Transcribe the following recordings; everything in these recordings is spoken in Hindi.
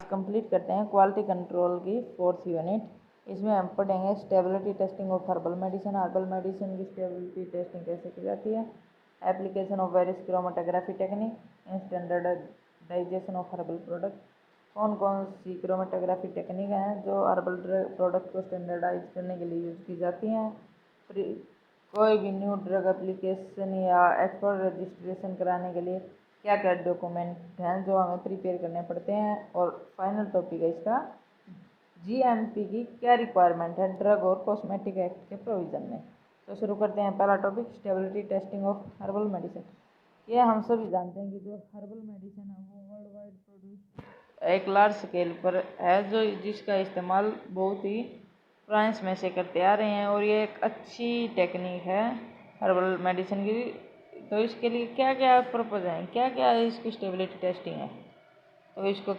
कंप्लीट करते हैं क्वालिटी कंट्रोल की 4th यूनिट। इसमें हम पढ़ेंगे stability testing of herbal medicine. Herbal medicine की स्टेबिलिटी टेस्टिंग कैसे की जाती है, application of various chromatography technique in standardisation of herbal product. कौन कौन सी क्रोमेटोग्राफी टेक्निक हैं जो हर्बल प्रोडक्ट को स्टैंडर्डाइज करने के लिए यूज की जाती हैं। कोई भी न्यू ड्रग एप्लीकेशन या एक्सपोर्ट रजिस्ट्रेशन कराने के लिए क्या क्या डॉक्यूमेंट हैं जो हमें प्रिपेयर करने पड़ते हैं। और फाइनल टॉपिक है इसका जीएमपी की क्या रिक्वायरमेंट है ड्रग और कॉस्मेटिक एक्ट के प्रोविज़न में। तो शुरू करते हैं। पहला topic stability testing of herbal medicine. ये हम सभी जानते हैं कि जो हर्बल मेडिसिन है वो वर्ल्ड वाइड प्रोड्यूस एक लार्ज स्केल पर है, जो जिसका इस्तेमाल बहुत ही पुराने समय से करते आ रहे हैं और ये एक अच्छी टेक्निक है हर्बल मेडिसिन की। तो इसके लिए क्या क्या पर्पज़ हैं, क्या क्या इसकी स्टेबिलिटी टेस्टिंग है, तो इसको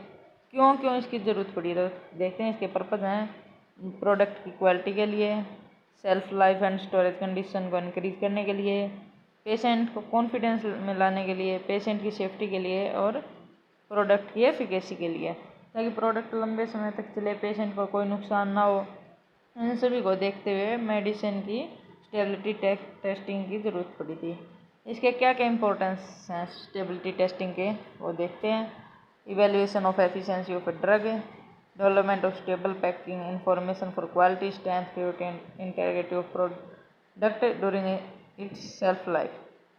क्यों इसकी ज़रूरत पड़ी, तो देखते हैं। इसके पर्पज़ हैं प्रोडक्ट की क्वालिटी के लिए, self life and storage condition को इंक्रीज करने के लिए, पेशेंट को कॉन्फिडेंस में लाने के लिए, पेशेंट की सेफ्टी के लिए और प्रोडक्ट की एफिकेसी के लिए, ताकि प्रोडक्ट लंबे समय तक चले, पेशेंट को कोई नुकसान ना हो। इन सभी को देखते हुए मेडिसिन की स्टेबिलिटी टेस्टिंग की ज़रूरत पड़ी थी। इसके क्या क्या इंपॉर्टेंस हैं स्टेबिलिटी टेस्टिंग के, वो देखते हैं। Evaluation of efficiency of a drug, development of stable packing information for quality strength purity and integrity of product during its self life,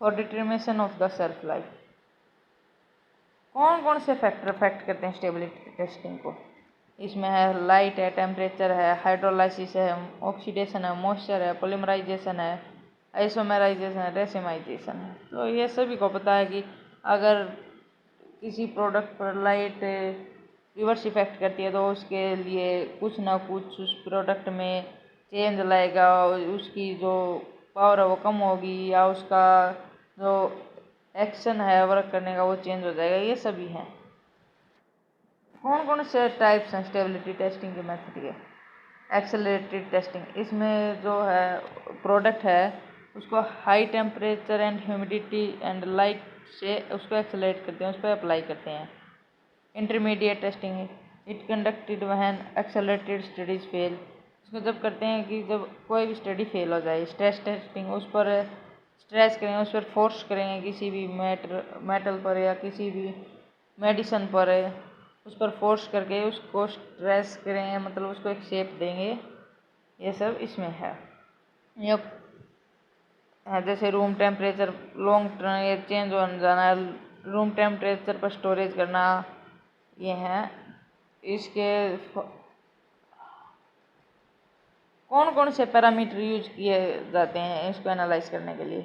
for determination of the self life. कौन कौन से फैक्टर अफेक्ट करते हैं स्टेबिलिटी टेस्टिंग को, इसमें है लाइट है, टेम्परेचर है, हाइड्रोलाइसिस है, ऑक्सीडेशन है, मॉइस्चर है, पोलिमराइजेशन है, आइसोमेराइजेशन है, रेसिमाइजेशन है। तो ये सभी को पता है कि अगर किसी प्रोडक्ट पर लाइट रिवर्स इफेक्ट करती है तो उसके लिए कुछ ना कुछ उस प्रोडक्ट में चेंज लाएगा, उसकी जो पावर है वो कम होगी या उसका जो एक्शन है वर्क करने का वो चेंज हो जाएगा। ये सभी हैं। कौन कौन से टाइप्स हैं स्टेबिलिटी टेस्टिंग के मेथड के। एक्सेलरेटेड टेस्टिंग, इसमें जो है प्रोडक्ट है उसको high temperature and humidity and light से उसको एक्सेलरेट करते हैं, उस पर अप्लाई करते हैं। Intermediate testing, it conducted when accelerated studies fail, इसको जब करते हैं कि जब कोई भी स्टडी फेल हो जाए। स्ट्रेस टेस्टिंग, उस पर स्ट्रेस करेंगे, उस पर फोर्स करेंगे किसी भी मेटल पर या किसी भी मेडिसिन पर, उस पर फोर्स करके उसको स्ट्रेस करेंगे, मतलब उसको एक शेप देंगे। ये सब इसमें है। ये जैसे रूम टेम्परेचर लॉन्ग टर्म ये चेंज हो जाना है, रूम टेम्परेचर पर स्टोरेज करना, ये है। इसके कौन कौन से पैरामीटर यूज किए जाते हैं इसको एनालाइज करने के लिए।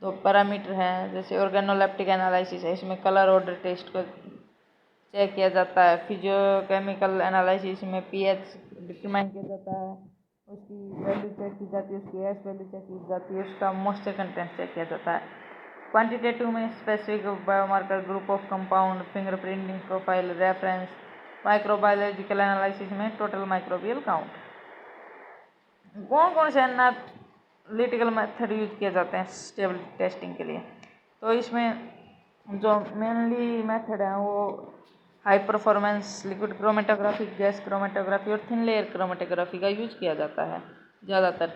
तो पैरामीटर हैं जैसे ऑर्गेनोलेप्टिक एनालिसिस है, इसमें कलर ऑर्डर टेस्ट को चेक किया जाता है। फिजियोकेमिकल एनालिसिस में पीएच डिटरमाइन किया जाता है, उसकी वैल्यू चेक की जाती है, उसकी एस वैल्यू चेक की जाती है, उसका मॉइस्चर कंटेंट चेक किया जाता है। क्वांटिटेटिव में specific biomarker, group of compound, fingerprinting profile, reference. Microbiological analysis में टोटल माइक्रोबियल काउंट। कौन कौन से एनालिटिकल मेथड यूज किए जाते हैं स्टेबिलिटी टेस्टिंग के लिए। तो इसमें जो मेनली मेथड है वो high performance liquid chromatography, gas chromatography और थिन लेयर क्रोमेटोग्राफी का यूज किया जाता है ज़्यादातर।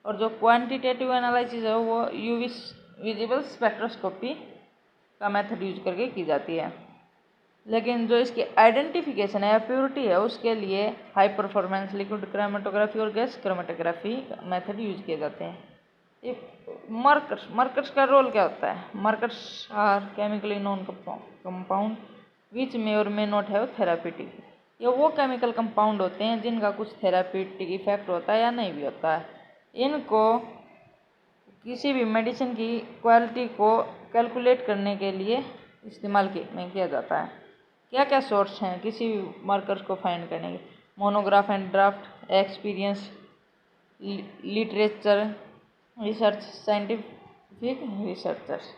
और जो क्वांटिटेटिव एनालिसिस है वो यूवी विजिबल स्पेक्ट्रोस्कोपी का मेथड यूज करके की जाती है। लेकिन जो इसकी आइडेंटिफिकेशन है या प्योरिटी है उसके लिए हाई परफॉर्मेंस लिक्विड क्रोमेटोग्राफी और गैस क्रोमेटोग्राफी मेथड यूज किए जाते हैं। ये मार्कर्स का रोल क्या होता है। Markers are chemically known compound which may और मे नॉट हैव थेरापीटिक, ये वो केमिकल कंपाउंड होते हैं जिनका कुछ थेरापीटिक इफेक्ट होता है या नहीं भी होता है। इनको किसी भी मेडिसिन की क्वालिटी को कैलकुलेट करने के लिए इस्तेमाल किया जाता है। क्या क्या सोर्स हैं किसी भी मार्कर्स को फाइंड करने के। Monograph and draft, experience, literature, research, scientific researchers.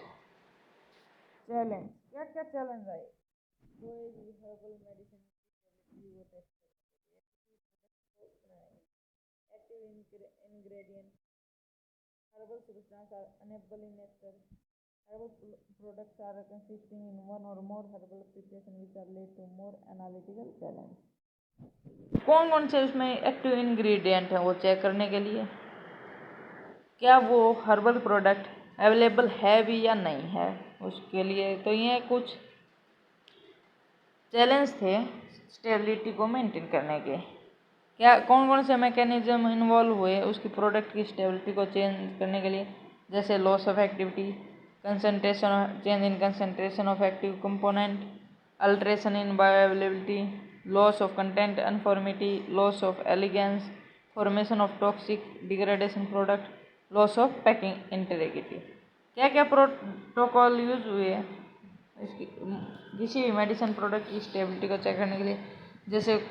Challenge, क्या क्या चैलेंज आए कोई भी हर्बल मेडिसिन वो test active ingredient, herbal substance are enable in nature, Herbal products are consisting in one or more herbal preparation which are lead to more analytical challenge. कौन कौन से उसमें एक्टिव इंग्रेडिएंट हैं वो चेक करने के लिए, क्या वो हर्बल प्रोडक्ट अवेलेबल है भी या नहीं है उसके लिए। तो ये कुछ चैलेंज थे स्टेबिलिटी को मेंटेन करने के। क्या कौन कौन से मैकेनिज्म इन्वॉल्व हुए उसकी प्रोडक्ट की स्टेबिलिटी को चेंज करने के लिए, जैसे loss of activity, concentration, change in concentration of active component, alteration in bioavailability, loss of content uniformity, loss of elegance, formation of toxic degradation product, loss of packing integrity. क्या क्या प्रोटोकॉल यूज हुए इसकी किसी भी मेडिसिन प्रोडक्ट की स्टेबिलिटी को चेक करने के लिए, जैसे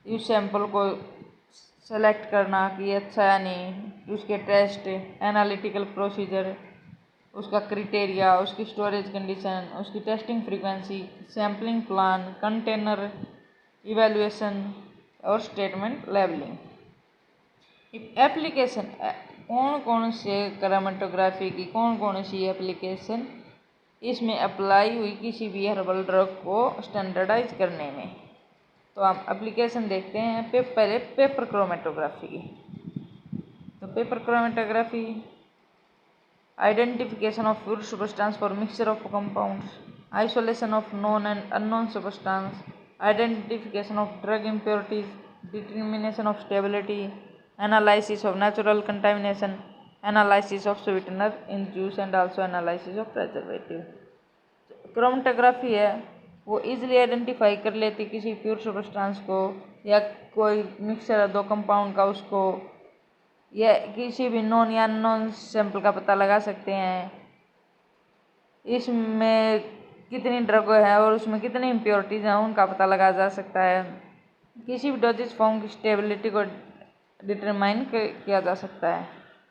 इस सैंपल को सेलेक्ट करना कि अच्छा या नहीं, उसके टेस्ट, एनालिटिकल प्रोसीजर, उसका क्राइटेरिया, उसकी स्टोरेज कंडीशन, उसकी testing frequency, sampling plan, container evaluation और स्टेटमेंट लेबलिंग। एप्लीकेशन, कौन कौन से क्रोमेटोग्राफी की कौन कौन सी एप्लीकेशन इसमें अप्लाई हुई किसी भी हर्बल ड्रग को स्टैंडर्डाइज करने में। तो हम एप्लीकेशन देखते हैं पहले पेपर क्रोमेटोग्राफी की। तो paper chromatography, identification of pure substance for mixture of compounds, isolation of known and unknown substance, identification of drug impurities, determination of stability, analysis of natural contamination, analysis of sweetener in juice and also analysis of preservative. Chromatography है वो इजीली आइडेंटिफाई कर लेती किसी प्योर सब्सटेंस को या कोई मिक्सचर है दो कंपाउंड का उसको, या किसी भी नॉन या नॉन सैंपल का पता लगा सकते हैं इसमें कितनी ड्रग है और उसमें कितनी इम्प्योरिटीज हैं उनका पता लगा जा सकता है। किसी भी डोजेज फॉर्म की स्टेबिलिटी को डिटरमाइन किया जा सकता है।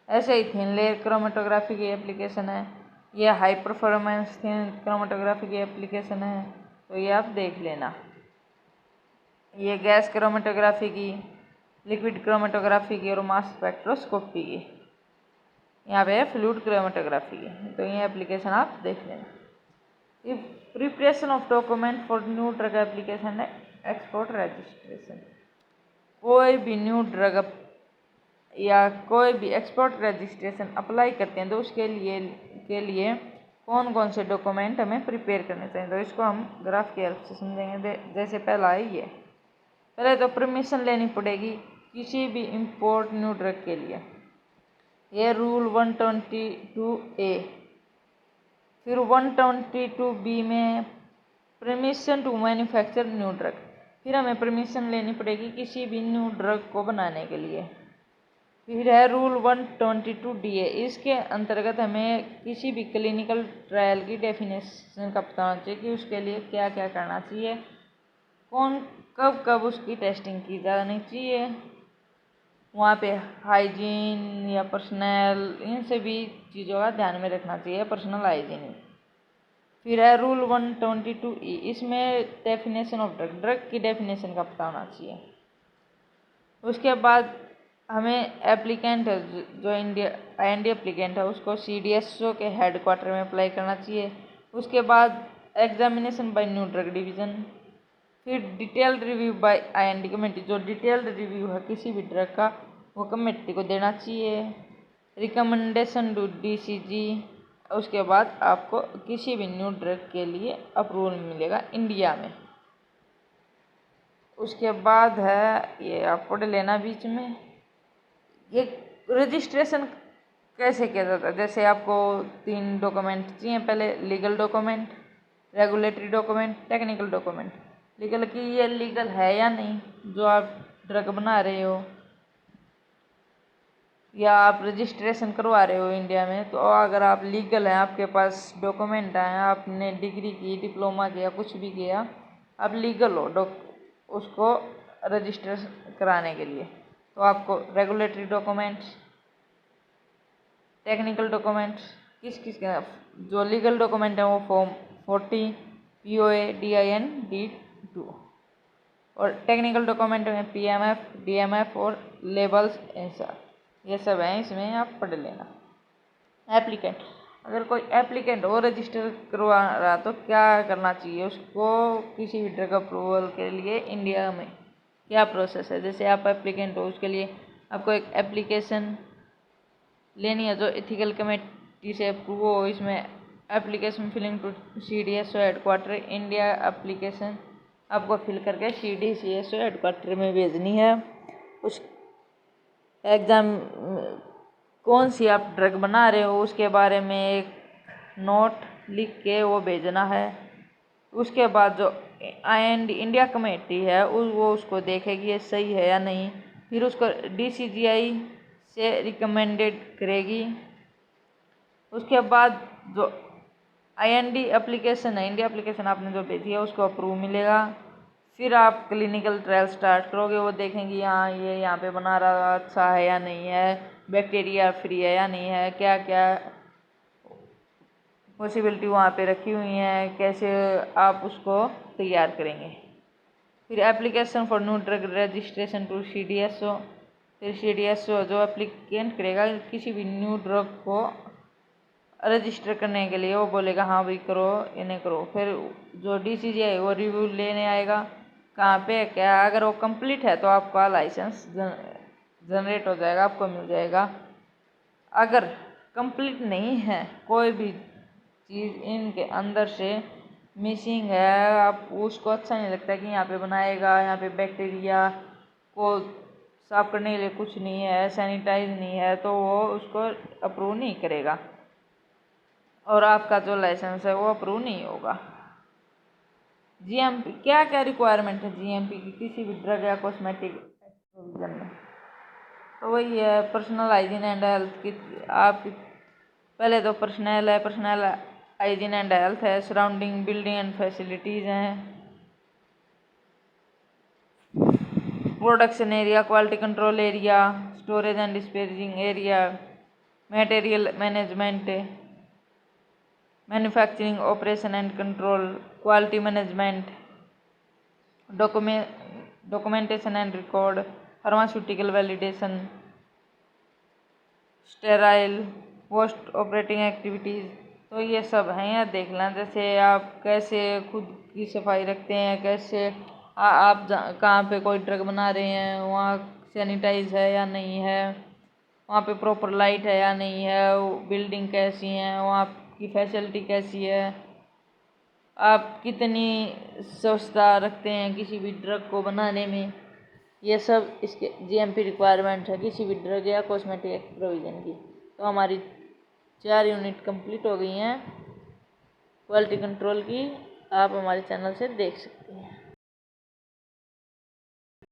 ऐसे ही थिन लेयर क्रोमेटोग्राफी की एप्लीकेशन है, यह हाई परफॉर्मेंस थिन क्रोमेटोग्राफी की एप्लीकेशन है, तो ये आप देख लेना। ये गैस क्रोमेटोग्राफी की, लिक्विड क्रोमेटोग्राफी की और मास स्पेक्ट्रोस्कोपी की। यहाँ पे है फ्लूइड क्रोमेटोग्राफी की, तो ये एप्लीकेशन आप देख लेना। ये preparation of document for new drug application है एक्सपोर्ट रजिस्ट्रेशन। कोई भी न्यू ड्रग या कोई भी एक्सपोर्ट रजिस्ट्रेशन अप्लाई करते हैं तो उसके लिए कौन कौन से डॉक्यूमेंट हमें प्रिपेयर करने चाहिए, तो इसको हम ग्राफ की हेल्प से समझेंगे। जैसे पहला है ये, पहले तो परमिशन लेनी पड़ेगी किसी भी इंपोर्ट न्यू ड्रग के लिए, ये रूल 122A। फिर 122B में permission to manufacture new drug, फिर हमें परमिशन लेनी पड़ेगी किसी भी न्यू ड्रग को बनाने के लिए। फिर है रूल 122DA, इसके अंतर्गत हमें किसी भी क्लिनिकल ट्रायल की डेफिनेशन का पता होना चाहिए कि उसके लिए क्या क्या करना चाहिए, कौन कब कब उसकी टेस्टिंग की जानी चाहिए, वहाँ पे हाइजीन या पर्सनल, इन सभी चीज़ों का ध्यान में रखना चाहिए, पर्सनल हाइजीन। फिर है रूल 122E, इसमें डेफिनेशन ऑफ ड्रग, ड्रग की डेफिनेशन का पता होना चाहिए। उसके बाद हमें एप्लीकेंट है जो IND एप्लीकेंट है उसको CDSO के हेड क्वार्टर में अप्लाई करना चाहिए। उसके बाद examination by new drug division, फिर detailed review by IND committee, जो डिटेल्ड रिव्यू है किसी भी ड्रग का वो कमेटी को देना चाहिए। रिकमेंडेशन टू DCG, उसके बाद आपको किसी भी न्यू ड्रग के लिए अप्रूवल मिलेगा इंडिया में। उसके बाद है ये आप पढ़ लेना बीच में, ये रजिस्ट्रेशन कैसे किया जाता है। जैसे आपको 3 डॉक्यूमेंट चाहिए, पहले legal document, regulatory document, technical document. Legal की ये लीगल है या नहीं जो आप ड्रग बना रहे हो या आप रजिस्ट्रेशन करवा रहे हो इंडिया में, तो अगर आप लीगल हैं, आपके पास डॉक्यूमेंट हैं, आपने डिग्री की, डिप्लोमा किया, कुछ भी किया, आप लीगल हो उसको रजिस्ट्रेशन कराने के लिए, तो आपको रेगुलेटरी डॉक्यूमेंट्स, टेक्निकल डॉक्यूमेंट्स, किस के जो लीगल डॉक्यूमेंट है वो फॉर्म 40 POA DIN D2, और टेक्निकल डॉक्यूमेंट में PMF DMF और लेबल्स इंसर्ट, ये सब हैं, इसमें आप पढ़ लेना। एप्लीकेंट, अगर कोई एप्लीकेंट हो रजिस्टर करवा रहा तो क्या करना चाहिए उसको किसी भी ड्रग अप्रूवल के लिए इंडिया में क्या प्रोसेस है। जैसे आप एप्लीकेंट हो, उसके लिए आपको एक एप्लीकेशन लेनी है जो एथिकल कमेटी से अप्रूव हो। इसमें application filling to CDSO headquarter India application आपको फिल करके CDSO हेडक्वार्टर में भेजनी है। उस एग्ज़ाम कौन सी आप ड्रग बना रहे हो उसके बारे में एक नोट लिख के वो भेजना है। उसके बाद जो इंडिया कमेटी है वो उसको देखेगी ये सही है या नहीं, फिर उसको DCGI से रिकमेंडेड करेगी। उसके बाद जो IND एप्लीकेशन है, इंडिया एप्लीकेशन आपने जो भेजी है उसको अप्रूव मिलेगा। फिर आप क्लिनिकल ट्रायल स्टार्ट करोगे, वो देखेंगे हाँ ये यहाँ पे बना रहा अच्छा है या नहीं है, बैक्टीरिया फ्री है या नहीं है, क्या क्या पॉसिबिलिटी वहाँ पे रखी हुई है, कैसे आप उसको तैयार करेंगे। फिर application for new drug registration to CDSO। फिर CDSO जो एप्लीकेंट करेगा किसी भी न्यू ड्रग को रजिस्टर करने के लिए वो बोलेगा हाँ भाई करो या नहीं करो। फिर जो DCGI वो रिव्यू लेने आएगा कहाँ पे क्या, अगर वो कंप्लीट है तो आपका लाइसेंस जनरेट हो जाएगा, आपको मिल जाएगा। अगर कंप्लीट नहीं है, कोई भी चीज़ इनके अंदर से मिसिंग है, आप उसको अच्छा नहीं लगता कि यहाँ पे बनाएगा, यहाँ पे बैक्टीरिया को साफ करने के लिए कुछ नहीं है, सैनिटाइज नहीं है, तो वो उसको अप्रूव नहीं करेगा और आपका जो लाइसेंस है वो अप्रूव नहीं होगा। GMP क्या क्या रिक्वायरमेंट है GMP की किसी भी ड्रग या कॉस्मेटिक प्रोविजन में, तो वही है पर्सनल हाइजीन एंड हेल्थ की। आप पहले तो पर्सनल हाइजीन एंड हेल्थ है, सराउंडिंग बिल्डिंग एंड फैसिलिटीज़ हैं, production area, quality control area, storage and dispatching area, material management, manufacturing operation and control, quality management, documentation and record, pharmaceutical validation, sterile post operating activities. तो ये सब हैं, यार देख लें जैसे आप कैसे खुद की सफाई रखते हैं, कैसे आप कहाँ पे कोई ड्रग बना रहे हैं वहाँ सैनिटाइज है या नहीं है, वहाँ पे प्रॉपर लाइट है या नहीं है, बिल्डिंग कैसी है, वहाँ की फैसिलिटी कैसी है, आप कितनी स्वच्छता रखते हैं किसी भी ड्रग को बनाने में। ये सब इसके GMP रिक्वायरमेंट है किसी भी ड्रग या कॉस्मेटिक प्रोविज़न की। तो हमारी 4 यूनिट कंप्लीट हो गई हैं क्वालिटी कंट्रोल की, आप हमारे चैनल से देख सकते हैं।